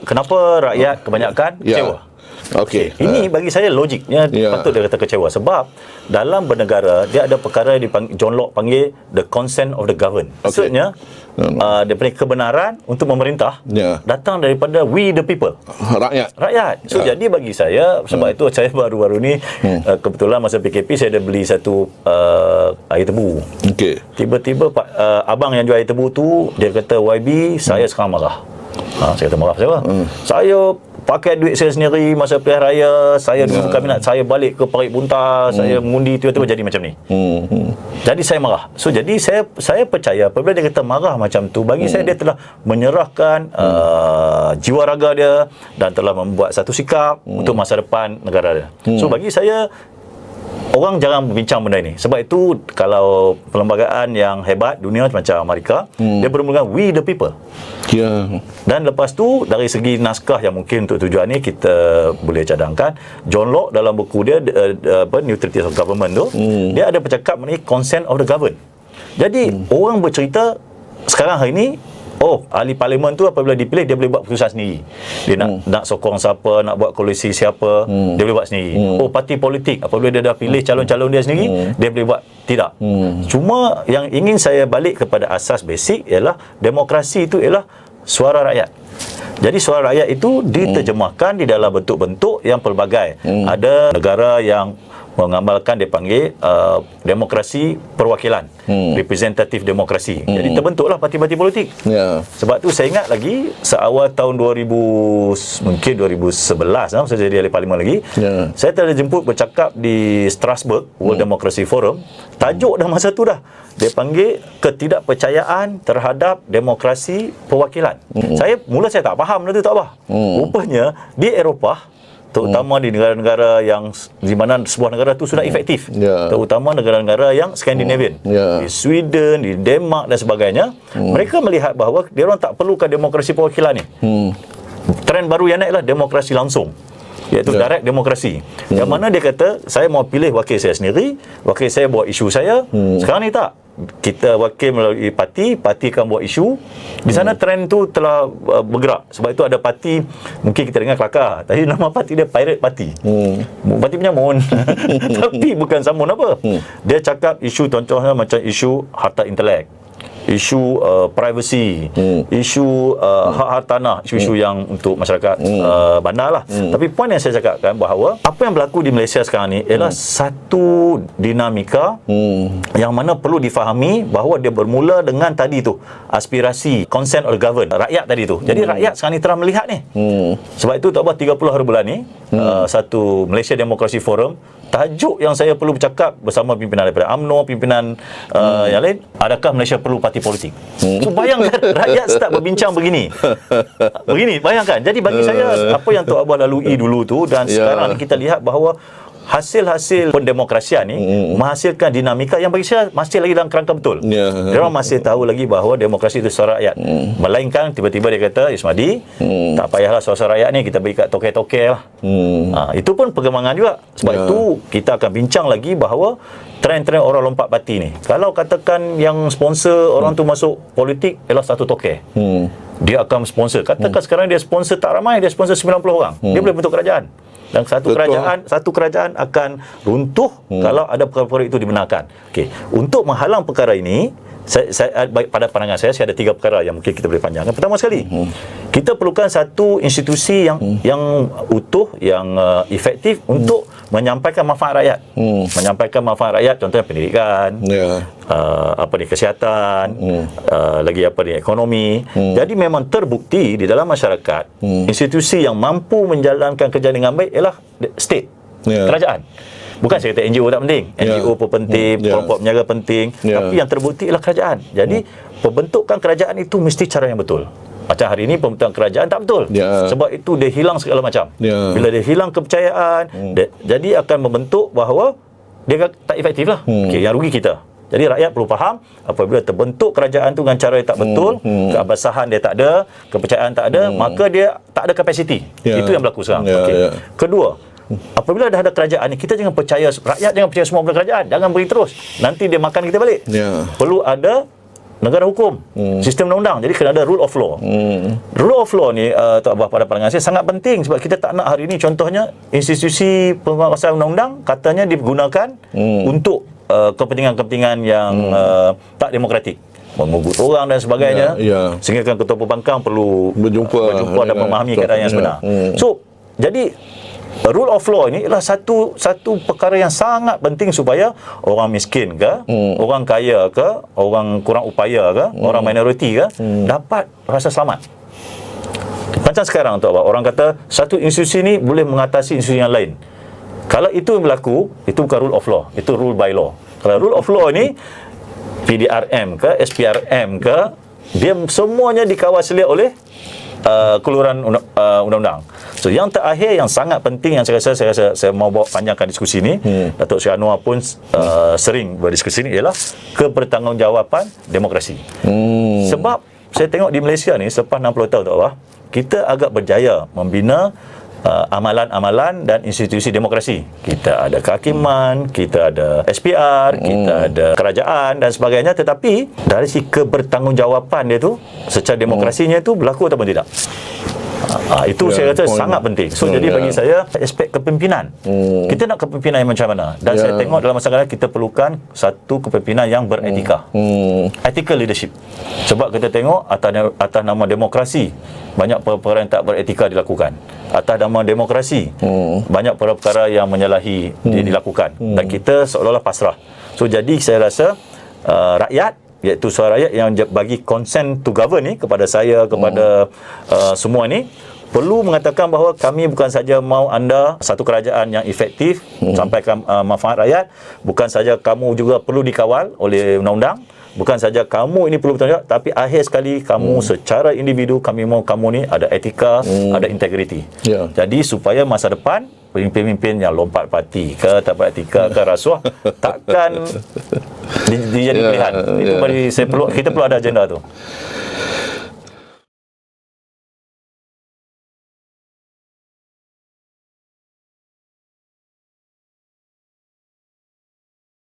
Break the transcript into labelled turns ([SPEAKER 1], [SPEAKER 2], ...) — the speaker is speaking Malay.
[SPEAKER 1] kenapa rakyat kebanyakan kecewa?
[SPEAKER 2] Okey.
[SPEAKER 1] Ini bagi saya logiknya patut dia kata kecewa sebab dalam bernegara dia ada perkara yang John Locke panggil the consent of the governed. Maksudnya daripada kebenaran untuk memerintah datang daripada we the people, rakyat. So jadi bagi saya sebab itu saya baru-baru ni kebetulan masa PKP saya ada beli satu air tebu. Tiba-tiba abang yang jual air tebu tu dia kata YB saya sekarang marah. Saya kata marah siapa? Saya pakai duit saya sendiri masa pilihan raya, saya dulu bukan minat, saya balik ke Parit Buntar, saya mengundi, tiba-tiba jadi macam ni. Jadi saya marah. So jadi saya percaya apabila dia kata marah macam tu, bagi saya dia telah menyerahkan jiwa raga dia dan telah membuat satu sikap untuk masa depan negara dia. So bagi saya orang jangan berbincang benda ini. Sebab itu kalau perlembagaan yang hebat dunia macam Amerika, dia bermula dengan we the people. Dan lepas tu dari segi naskah yang mungkin untuk tujuan ni kita boleh cadangkan, John Locke dalam buku dia Neutrality of Government tu, dia ada bercakap mengenai consent of the governed. Jadi orang bercerita sekarang hari ni, ahli parlimen tu apabila dipilih dia boleh buat keputusan sendiri. Dia nak sokong siapa, nak buat koalisi siapa, dia boleh buat sendiri. Parti politik apabila dia dah pilih calon-calon dia sendiri, dia boleh buat. Tidak. Cuma yang ingin saya balik kepada asas basic ialah demokrasi itu ialah suara rakyat. Jadi suara rakyat itu diterjemahkan di dalam bentuk-bentuk yang pelbagai. Ada negara yang mengamalkan dia panggil demokrasi perwakilan, representatif demokrasi. Jadi terbentuklah parti-parti politik. Sebab tu saya ingat lagi seawal tahun 2000 mungkin 2011 masa saya jadi ahli parlimen lagi, saya telah jemput bercakap di Strasbourg World Democracy Forum. Tajuk dah masa tu dah dia panggil ketidakpercayaan terhadap demokrasi perwakilan. Saya tak faham benda tu tak apa. Rupanya di Eropah, terutama di negara-negara yang di mana sebuah negara tu sudah efektif, terutama negara-negara yang Skandinavian, di Sweden, di Denmark dan sebagainya, mereka melihat bahawa dia orang tak perlukan demokrasi perwakilan ni. Trend baru yang naik lah demokrasi langsung, iaitu direct demokrasi. Yang mana dia kata saya mau pilih wakil saya sendiri, wakil saya buat isu saya. Sekarang ni tak, kita wakil melalui parti akan buat isu. Di sana trend tu telah bergerak. Sebab itu ada parti, mungkin kita dengar kelakar, tapi nama parti dia Pirate Party. Parti penyamun. Tapi bukan samun apa. Dia cakap isu contohnya macam isu harta intelek, isu privacy, isu hak tanah, isu-isu yang untuk masyarakat bandar lah. Tapi poin yang saya cakapkan bahawa apa yang berlaku di Malaysia sekarang ni ialah satu dinamika yang mana perlu difahami bahawa dia bermula dengan tadi tu aspirasi consent of the governed, rakyat tadi tu. Jadi rakyat sekarang ni telah melihat ni. Sebab itu tak apa 30 hari bulan ni satu Malaysia Democracy Forum, tajuk yang saya perlu bercakap bersama pimpinan daripada UMNO, pimpinan yang lain, adakah Malaysia perlu parti politik? So bayangkan rakyat start berbincang begini. Bayangkan. Jadi bagi saya apa yang Tok Abah lalui dulu tu dan sekarang kita lihat bahawa hasil-hasil pendemokrasian ni menghasilkan dinamika yang bagi saya masih lagi dalam kerangka betul. Dia orang masih tahu lagi bahawa demokrasi itu suara rakyat. Melainkan tiba-tiba dia kata, Ismadi, tak payahlah suara rakyat ni kita beri kat toke-toke lah. Itu pun perkembangan juga. Sebab itu kita akan bincang lagi bahawa trend-trend orang lompat parti ni, kalau katakan yang sponsor orang tu masuk politik ialah satu toke, dia akan sponsor. Katakan sekarang dia sponsor tak ramai, dia sponsor 90 orang. Dia boleh bentuk kerajaan. Dan satu kerajaan akan runtuh kalau ada perkara-perkara itu dibenarkan. Okey, untuk menghalang perkara ini, saya pada pandangan saya ada 3 perkara yang mungkin kita boleh panjangkan. Pertama sekali, kita perlukan satu institusi yang utuh, yang efektif untuk menyampaikan manfaat rakyat. Menyampaikan manfaat rakyat, contohnya pendidikan, kesihatan, lagi ekonomi. Jadi memang terbukti di dalam masyarakat, institusi yang mampu menjalankan kerja dengan baik ialah state, kerajaan. Bukan saya kata NGO tak penting, NGO pun penting, kelompok penjaga penting, tapi yang terbukti ialah kerajaan. Jadi pembentukan kerajaan itu mesti cara yang betul. Macam hari ini pembentukan kerajaan tak betul. Sebab itu dia hilang segala macam. Bila dia hilang kepercayaan, jadi akan membentuk bahawa dia tak efektif lah. Yang rugi kita. Jadi rakyat perlu faham, apabila terbentuk kerajaan tu dengan cara yang tak betul, keabsahan dia tak ada, kepercayaan tak ada, maka dia tak ada kapasiti. Itu yang berlaku sekarang. Kedua, apabila dah ada kerajaan ni, kita jangan percaya, rakyat jangan percaya semua benda kerajaan, jangan beri terus, nanti dia makan kita balik. Perlu ada negara hukum, sistem undang-undang. Jadi kena ada rule of law. Rule of law ni Tok Abah, pada pandangan saya sangat penting, sebab kita tak nak hari ini contohnya institusi penguasaan undang-undang katanya digunakan untuk kepentingan-kepentingan yang tak demokratik, mengugut orang dan sebagainya, sehingga kan ketua pembangkang perlu berjumpa dan memahami keadaan yang sebenar. So jadi rule of law ini adalah satu perkara yang sangat penting supaya orang miskin ke, orang kaya ke, orang kurang upaya ke, orang minoriti ke, dapat rasa selamat. Macam sekarang tu, orang kata satu institusi ni boleh mengatasi institusi yang lain. Kalau itu berlaku, itu bukan rule of law, itu rule by law. Kalau rule of law ni PDRM ke, SPRM ke, dia semuanya dikawal selia oleh keluaran undang-undang. So yang terakhir yang sangat penting yang saya rasa saya mau bawa panjangkan diskusi ni, Datuk Seri Anwar pun sering berdiskusi ni, ialah kebertanggungjawaban demokrasi. Sebab saya tengok di Malaysia ni selepas 60 tahun tu, kita agak berjaya membina amalan-amalan dan institusi demokrasi. Kita ada kehakiman, kita ada SPR, kita ada kerajaan dan sebagainya, tetapi dari si kebertanggungjawapan dia tu, secara demokrasinya tu berlaku ataupun tidak. Itu saya rasa sangat penting. So jadi bagi saya, aspek kepimpinan, kita nak kepimpinan yang macam mana, dan saya tengok dalam masyarakat kita perlukan satu kepimpinan yang beretika, ethical leadership. Sebab kita tengok atas nama demokrasi banyak perkara yang tak beretika dilakukan. Atas nama demokrasi banyak perkara yang menyalahi dilakukan, dan kita seolah-olah pasrah. So jadi saya rasa rakyat, iaitu suara rakyat yang bagi consent to govern ni kepada saya, kepada semua ni, perlu mengatakan bahawa kami bukan saja mahu anda satu kerajaan yang efektif sampaikan manfaat rakyat, bukan saja kamu juga perlu dikawal oleh undang-undang, bukan saja kamu ini perlu bertanggungjawab, tapi akhir sekali kamu secara individu, kami mahu kamu ni ada etika, ada integriti. Jadi supaya masa depan pemimpin-pemimpin yang lompat parti ke, tak beretika ke, rasuah, takkan dijadi pilihan. Itu bagi saya kita perlu ada agenda tu.